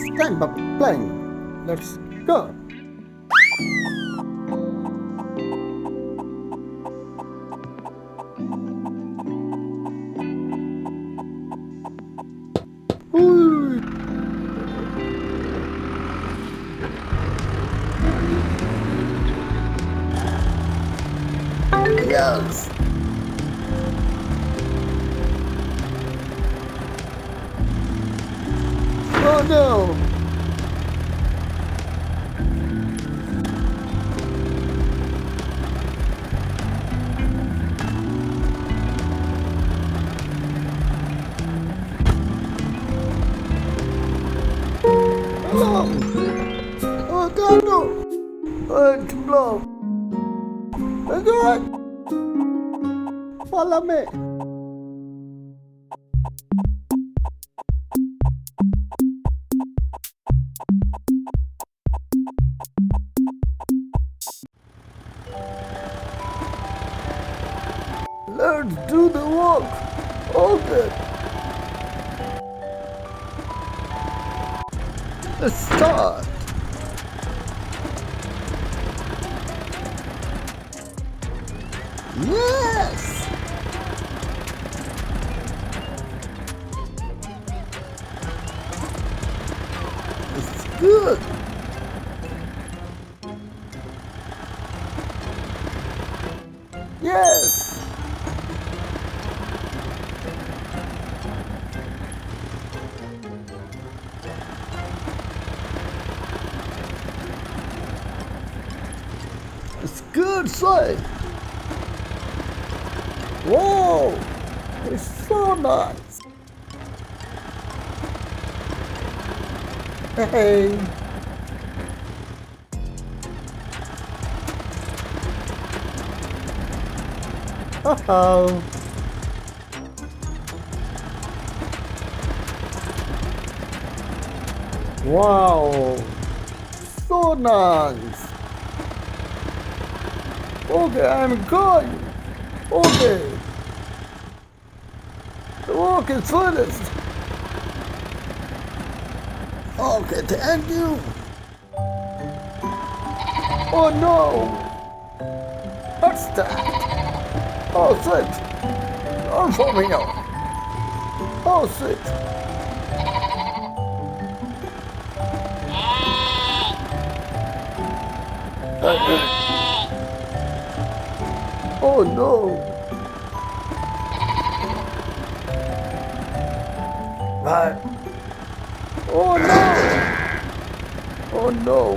It's time for plowing. Let's go. Ooh. Yes. Oh no. Hello. Oh God, no. It's blow. Oh God. Follow me. Let's do the walk. Okay. Let's start. Yes. It's good. Yes. It's good sight. Whoa! It's so nice. Hey. Uh-oh. Wow. So nice. Okay, I'm going. Okay. The walk is finished. Okay, thank you. Oh no. What's that? Oh shit. Don't throw me out. Oh shit. Oh no. Right. Oh no. Oh no.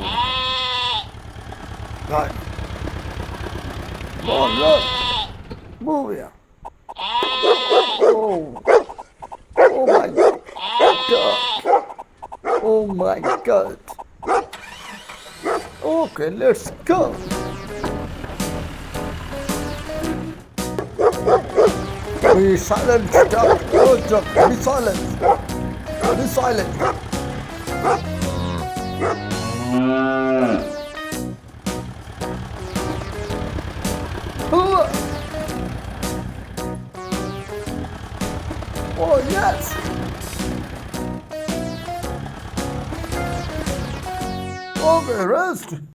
Right. Come on, look. Move here. Oh. Oh my God. Oh my God. Okay, let's go. Be silent, duck. Oh, duck. Be silent. Be silent. Oh, yes. Okay, rest.